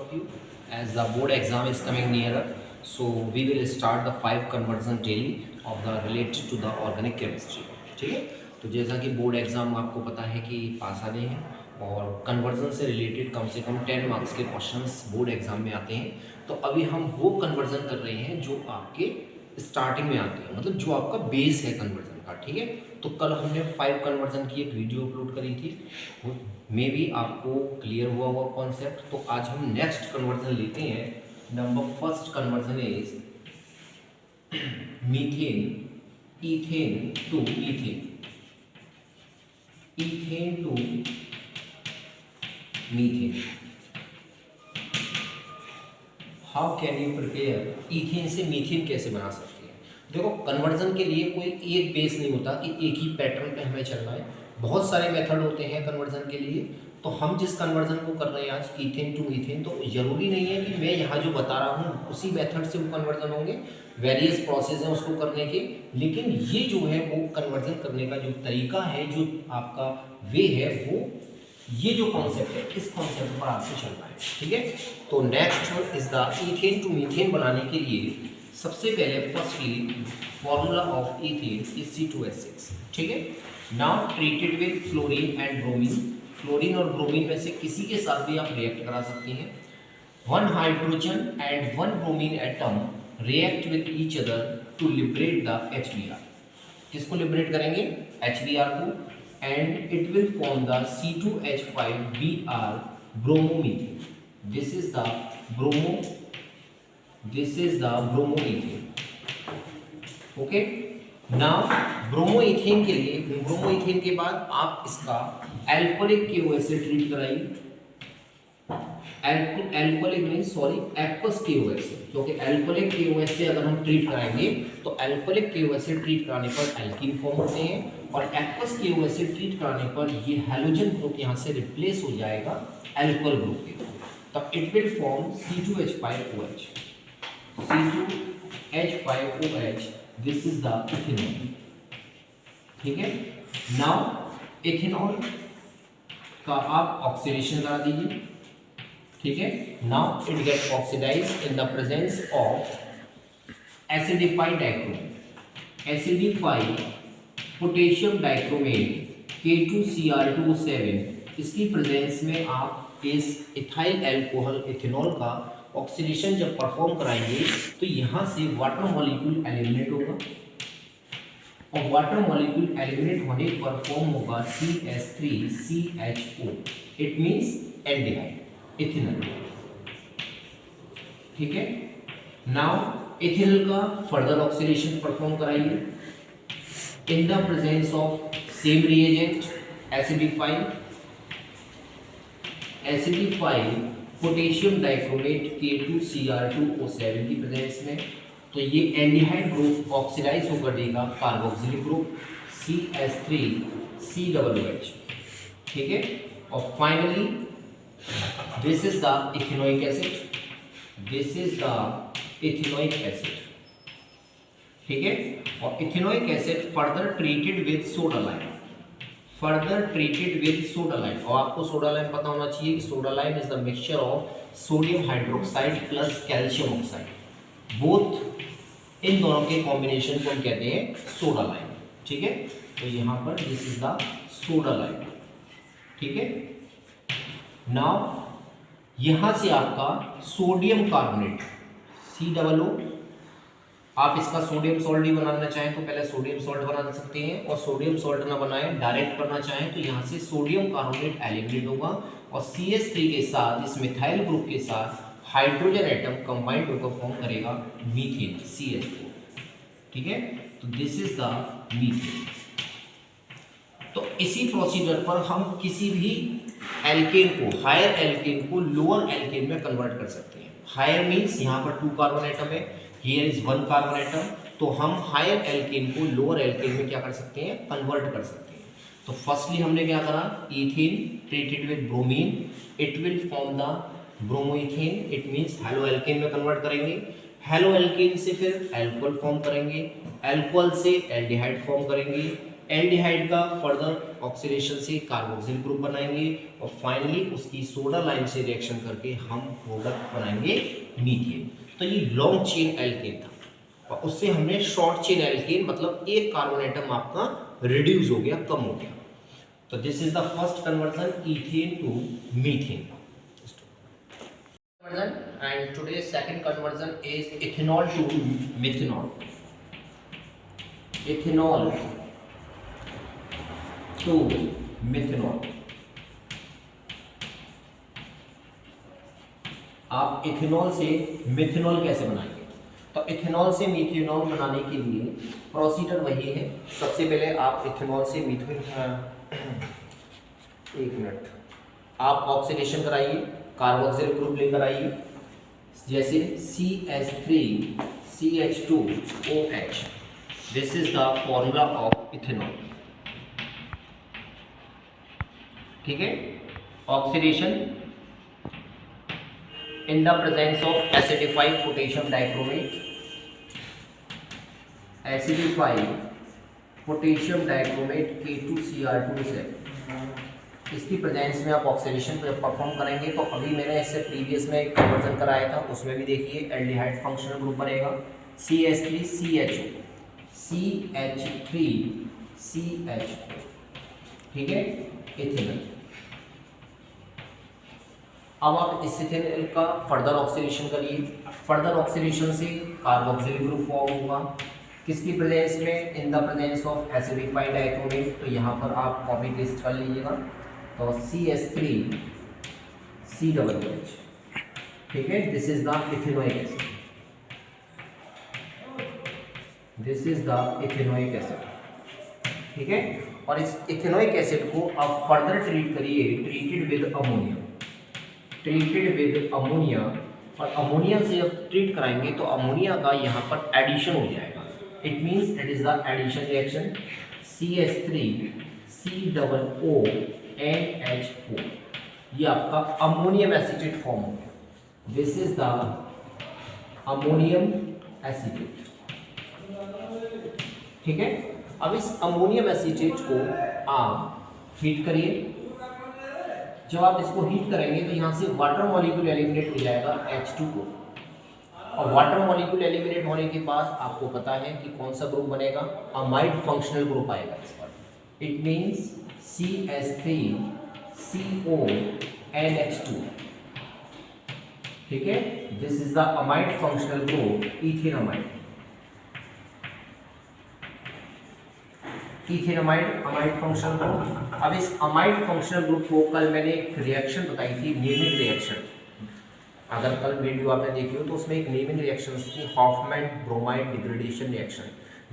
of you. As the board exam is coming nearer, so we will start the 5 conversion daily of the related to the organic chemistry. ठीक है, तो जैसा कि board exam आपको पता है कि पास आने हैं और कन्वर्जन से रिलेटेड कम से कम 10 मार्क्स के क्वेश्चंस बोर्ड एग्जाम में आते हैं। तो अभी हम वो कन्वर्जन कर रहे हैं जो आपके स्टार्टिंग में आते हैं, मतलब जो आपका बेस है कन्वर्जन का। ठीक है, तो कल हमने 5 कन्वर्जन की एक वीडियो अपलोड करी थी, मे बी आपको क्लियर हुआ हुआ कॉन्सेप्ट। तो आज हम नेक्स्ट कन्वर्जन लेते हैं। Number first conversion is methane ethane to methane, ethane to methane. How can you prepare, ethane से मीथेन कैसे बना सकते हैं। देखो, कन्वर्जन के लिए कोई एक बेस नहीं होता कि एक ही पैटर्न पे हमें चलना है, बहुत सारे मेथड होते हैं कन्वर्जन के लिए। तो हम जिस कन्वर्जन को कर रहे हैं आज इथेन टू मीथेन, तो ज़रूरी नहीं है कि मैं यहाँ जो बता रहा हूँ उसी मेथड से वो कन्वर्जन होंगे, वेरियस प्रोसेस हैं उसको करने के। लेकिन ये जो है वो कन्वर्जन करने का जो तरीका है, जो आपका वे है, वो ये जो कॉन्सेप्ट है, इस कॉन्सेप्ट पर आपसे चलना है। ठीक है, तो next is the ethane to methane बनाने के लिए सबसे पहले firstly formula of ethane is C2H6। ठीक है, now treated with fluorine and bromine. Fluorine और ब्रोमीन में से किसी के साथ भी आप रिएक्ट करा सकते हैं। 1 hydrogen and 1 bromine atom react with each other to liberate the HBr। किसको लिबरेट करेंगे? HBr को, and it will form the C2H5Br bromomethane. This is the bromomethane. Okay, now bromoethane के लिए, ब्रोमोइथेन के बाद आप इसका एल्कोहलिक KOH से ट्रीट कराइए। एल्कोहलिक नहीं, सॉरी, एक्वस KOH से, क्योंकि एल्कोहलिक KOH से अगर हम ट्रीट कराएंगे तो एल्कोहलिक KOH से ट्रीट कराने पर एल्कीन फॉर्म होते हैं, और एक्वस KOH से ट्रीट कराने पर ये हैलोजन ग्रुप यहाँ से रिप्लेस हो जाएगा एल्कोहल ग्रुप के। तब it will form C2H5OH, C2H5OH। This is the ethanol. ठीक है, नाउ इथेनॉल का आप ऑक्सीडेशन करा दीजिए। ठीक है, now it get oxidised in the presence of acidified dichromate. Acidified potassium dichromate K2Cr2O7, इसकी प्रेजेंस में आप इस इथाइल अल्कोहल इथेनॉल का ऑक्सीडेशन जब परफॉर्म कराएंगे तो यहाँ से वाटर मॉलिक्यूल एलिमिनेट होगा, और वाटर मॉलिक्यूल एलिमिनेट होने पर फॉर्म होगा CH3CHO। It means aldehyde, ethanol. ठीक है, नाउ इथेनॉल का फर्दर ऑक्सीडेशन परफॉर्म कराइए इन the presence of same reagent acidified potassium dichromate K2Cr2O7 की प्रेजेंस में। तो ये एल्डिहाइड ग्रुप ऑक्सीडाइज होकर देगा कार्बोक्सिलिक ग्रुप CH3COOH। ठीक है, और finally this is the ethanoic acid, this is the ethanoic acid. ठीक है, और ethanoic acid further treated with soda lime, further treated with soda lime. और आपको सोडा लाइम पता होना चाहिए कि soda lime is the mixture of sodium hydroxide plus calcium oxide. Both in दोनों के कॉम्बिनेशन को हम कहते हैं सोडा लाइम। ठीक है, तो यहाँ पर this is the soda lime. ठीक है, नाउ यहाँ से आपका सोडियम कार्बोनेट COO, आप इसका सोडियम सॉल्ट भी बनाना चाहें तो पहले सोडियम सॉल्ट बना सकते हैं, और सोडियम सॉल्ट ना बनाएं डायरेक्ट करना चाहें तो यहाँ से सोडियम कार्बोनेट एलिमिनेट होगा, और CH3 के साथ, इस मिथाइल ग्रुप के साथ हाइड्रोजन एटम कंबाइंड होकर फॉर्म करेगा मीथेन CH4। ठीक है, तो दिस इज द मीथेन। तो इसी प्रोसीजर पर हम किसी भी एल्केन को, हायर एल्केन को लोअर एल्केन में कन्वर्ट कर सकते हैं। हायर मीन्स यहाँ पर 2 कार्बन एटम है, हियर इज 1 कार्बन एटम, तो हम हायर एल्केन को लोअर एल्केन में क्या कर सकते हैं? कन्वर्ट कर सकते हैं। तो फर्स्टली हमने क्या करा, ethane treated with bromine, it will form the bromoethane, it means halo alkane में कन्वर्ट करेंगे। हेलो एल्केन से फिर एल्कोहल फॉर्म करेंगे, एल्कोहल से एल्डिहाइड फॉर्म करेंगे, एल्डिहाइड का फर्दर ऑक्सीडेशन से कार्बोक्सिल ग्रुप बनाएंगे और फाइनली उसकी सोडा लाइम से रिएक्शन करके हम प्रोडक्ट बनाएंगे मीथेन। तो ये लॉन्ग चेन एल्केन था और उससे हमने शॉर्ट चेन एल्केन, मतलब एक कार्बन एटम आपका रिड्यूस हो गया, कम हो गया। तो this is the first conversion, ethane to methane. And today's second conversion is ethanol to methanol. Ethanol to methanol. आप इथेनॉल से मिथेनॉल कैसे बनाएंगे? तो इथेनॉल से मिथेनॉल बनाने के लिए प्रोसीजर वही है। सबसे पहले आप इथेनॉल से एक मिनट, आप ऑक्सीडेशन कराइए, कार्बोक्सिल ग्रुप लेकर आइए, जैसे CH3CH2OH। This is the formula of ethanol. ठीक है, oxidation in the presence of acidified potassium dichromate, K2Cr2 इसकी प्रेजेंस में आप ऑक्सीडेशन परफॉर्म करेंगे। तो अभी मैंने इससे प्रीवियस में एक कन्वर्जन कराया था, उसमें भी देखिए एल्डिहाइड फंक्शनल ग्रुप बनेगा CH3CHO, CH3CHO। ठीक है, इथेनॉल। अब आप इस इथेनॉल का फर्दर ऑक्सीडेशन करिए। फर्दर ऑक्सीडेशन से कार्बोक्सिल ग्रुप फॉर्म होगा, किसकी प्रेजेंस में? इन the presence of acidified dichromate. तो यहाँ पर आप कॉपी पेस्ट कर लीजिएगा। तो CH3COOH। ठीक है, this is the ethanoic acid, this is the ethanoic acid. ठीक है, और इस इथेनोइक एसिड को आप फर्दर ट्रीट करिए, treated with ammonia, treated with ammonia. और अमोनिया से जब ट्रीट कराएंगे तो अमोनिया का यहाँ पर एडिशन हो जाएगा। It means it is the addition reaction CH3COONH4। ये आपका अमोनियम एसीटेट फॉर्म हो गया। This is the ammonium acetate. ठीक है, अब इस अमोनियम एसीटेट को आप हीट करिए। जब आप इसको हीट करेंगे तो यहाँ से वाटर मॉलिक्यूल एलिमिनेट हो जाएगा H2O, और वाटर मॉलिक्यूल एलिमिनेट होने के बाद आपको पता है कि कौन सा ग्रुप बनेगा? अमाइड फंक्शनल ग्रुप आएगा इस पर। It means CH3CONH2। ठीक है, this is the amide functional group, ethanamide. Ethanamide amide functional group. अब इस अमाइड फंक्शनल ग्रुप को कल मैंने एक रिएक्शन बताई थी, नेमिंग रिएक्शन। अगर कल वीडियो आपने देखी हो तो उसमें एक नेमिंग रिएक्शन थी, हॉफमैन ब्रोमाइड डिग्रेडेशन रिएक्शन,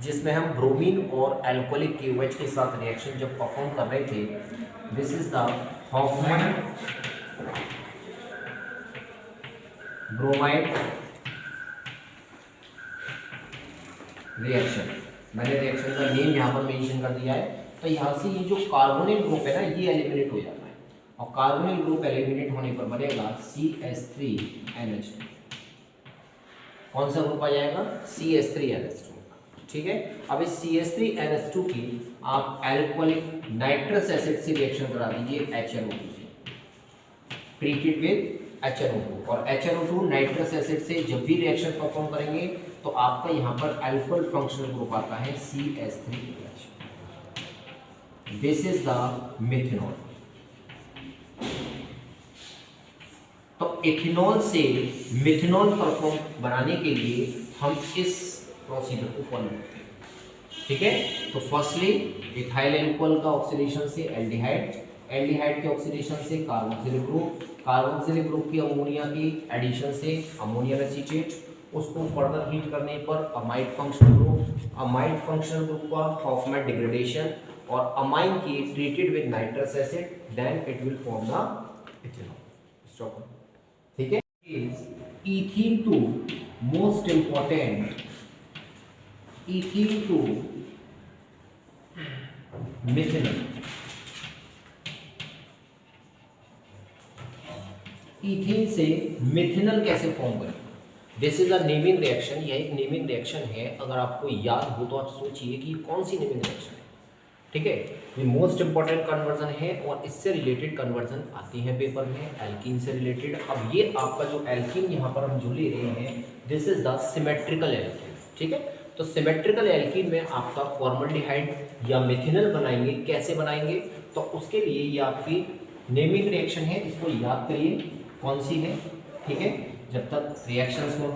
जिसमें हम ब्रोमीन और एल्कोहलिक KOH के साथ रिएक्शन जब परफॉर्म कर रहे थे। This is the Hoffmann bromide reaction. मैंने रिएक्शन का नेम यहाँ पर मेंशन कर दिया है। तो यहाँ से ये जो कार्बोनिल ग्रुप है ना, ये एलिमिनेट हो जाता है, और कार्बोनिल ग्रुप एलिमिनेट होने पर बनेगा CH3NH2। कौन सा ग्रुप आ जाएगा? CH3NH2। ठीक है, अब इस CH3NH2 की आप एल्कोहलिक नाइट्रस एसिड से रिएक्शन करा दीजिए HNO2 से, ट्रीटेड विद HNO2। और HNO2 नाइट्रस एसिड से जब भी रिएक्शन परफॉर्म करेंगे तो आपका यहाँ पर अल्कोहल फंक्शनल ग्रुप आता है CH3OH। This is the methanol. तो इथेनॉल से मिथेनॉल परफॉर्म बनाने के लिए हम इस प्रोसीजर को फॉलो करते हैं। ठीक है, तो फर्स्टली इथाइल अल्कोहल का ऑक्सीडेशन से एल्डिहाइड, एल्डिहाइड के ऑक्सीडेशन से कार्बोक्सिल ग्रुप, कार्बोक्सिल ग्रुप की अमोनिया की एडिशन से अमोनियम एसीटेट, उसको फर्दर हीट करने पर amide functional group, amide functional group का हॉफमैन डिग्रेडेशन, और अमाइन की treated with nitrous acid, then it will form the ethanol. Stop. ठीक है, ethene to most important, ethene to methanol. Ethene से methanol कैसे form करें? This is a naming reaction. यह एक नेमिंग रिएक्शन है। अगर आपको याद हो तो आप सोचिए कि कौन सी नेमिंग रिएक्शन है। ठीक है, ये मोस्ट इंपॉर्टेंट कन्वर्जन है और इससे रिलेटेड कन्वर्जन आती है पेपर में एल्कीन से रिलेटेड। अब ये आपका जो एल्कीन यहाँ पर हम जो ले रहे हैं, this is the symmetrical alkene. ठीक है, तो सिमेट्रिकल एल्कीन में आपका फॉर्मल्डिहाइड या मिथेनॉल बनाएंगे। कैसे बनाएंगे, तो उसके लिए ये आपकी नेमिंग रिएक्शन है, इसको याद करिए कौन सी है। ठीक है, जब तक रिएक्शंस को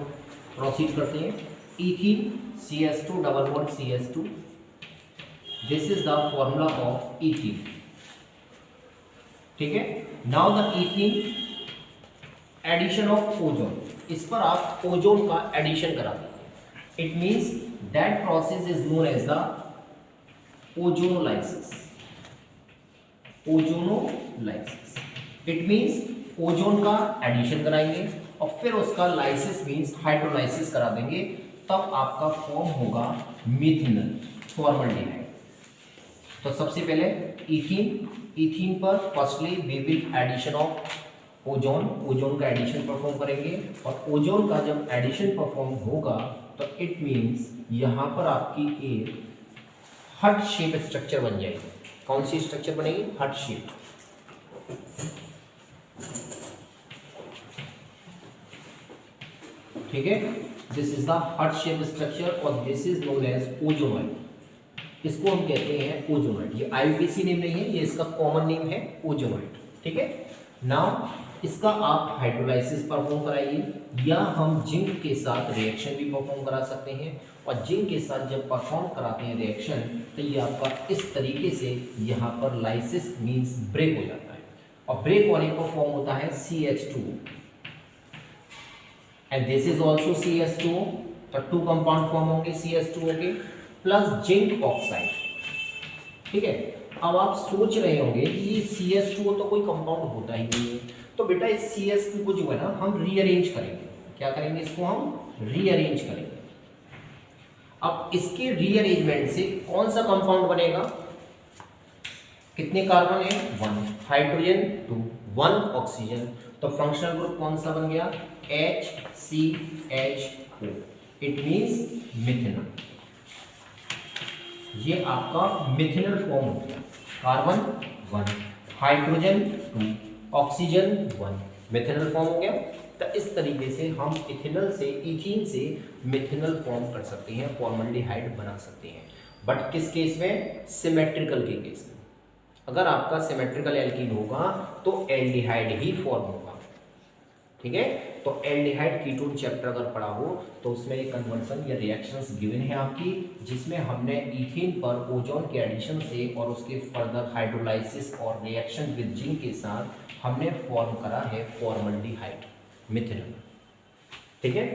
प्रोसीड करते हैं, ethene CH2 double bond CH2, this is the formula of ethene. ठीक है, now the ethene addition of ozone, इस पर आप ओजोन का एडिशन करा दीजिए। It means that process is known as the ozonolysis. Ozonolysis it means ozone का addition कराएंगे और फिर उसका लाइसिस मींस हाइड्रोलाइसिस करा देंगे, तब आपका फॉर्म होगा मिथेनॉल फॉर्मल्डिहाइड। तो सबसे पहले इथीन पर firstly we will addition of ozone का एडिशन परफॉर्म करेंगे और ओजोन का जब एडिशन परफॉर्म होगा तो इट मींस यहाँ पर आपकी एक हार्ट शेप स्ट्रक्चर बन जाएगी। कौन सी स्ट्रक्चर बनेगी, हार्ट शेप। ठीक है, this is the heart shape structure और दिस इज नोन एज ओजोनॉइड। इसको हम कहते हैं ओजोनॉइड। ये IUPAC नेम नहीं है, ये इसका कॉमन नेम है ओजोनॉइड। ठीक है, नाउ इसका आप हाइड्रोलाइसिस परफॉर्म कराइए या हम जिंक के साथ रिएक्शन भी परफॉर्म करा सकते हैं। और जिंक के साथ जब परफॉर्म कराते हैं रिएक्शन तो ये आपका इस तरीके से यहाँ पर लाइसिस मींस ब्रेक हो जाता है और ब्रेक होने पर फॉर्म होता है CH2 and this is also CH2। तो टू कंपाउंड फॉर्म होंगे CH2 के प्लस जिंक ऑक्साइड। ठीक है, अब आप सोच रहे होंगे कि ये CH2 तो कोई कंपाउंड होता ही नहीं है, तो बेटा इस CH2 को जो है ना हम रीअरेंज करेंगे। क्या करेंगे, इसको हम रीअरेंज करेंगे। अब इसके रीअरेंजमेंट से कौन सा कंपाउंड बनेगा, कितने कार्बन है, 1 हाइड्रोजन 2 1 ऑक्सीजन, तो फंक्शनल ग्रुप कौन सा बन गया, HCHO। It means methanol. ये आपका मिथेनॉल फॉर्म हो गया। Carbon 1 hydrogen 2 oxygen 1 methanol form हो गया। तो इस तरीके से हम इथेनॉल से इथीन से मिथेनॉल फॉर्म कर सकते हैं, फॉर्मल्डिहाइड बना सकते हैं। बट किस केस में, सिमेट्रिकल के केस में। अगर आपका सिमेट्रिकल एल्कीन होगा तो एल्डिहाइड ही फॉर्म होगा। ठीक है, तो एल्डिहाइड कीटोन चैप्टर अगर पढ़ा हो तो उसमें ये कन्वर्सन या रिएक्शंस गिवन है आपकी, जिसमें हमने इथीन पर ओजोन के एडिशन से और उसके फर्दर हाइड्रोलाइसिस और रिएक्शन विद जिंक के साथ हमने फॉर्म करा है फॉर्मल्डिहाइड मिथेनॉल। ठीक है,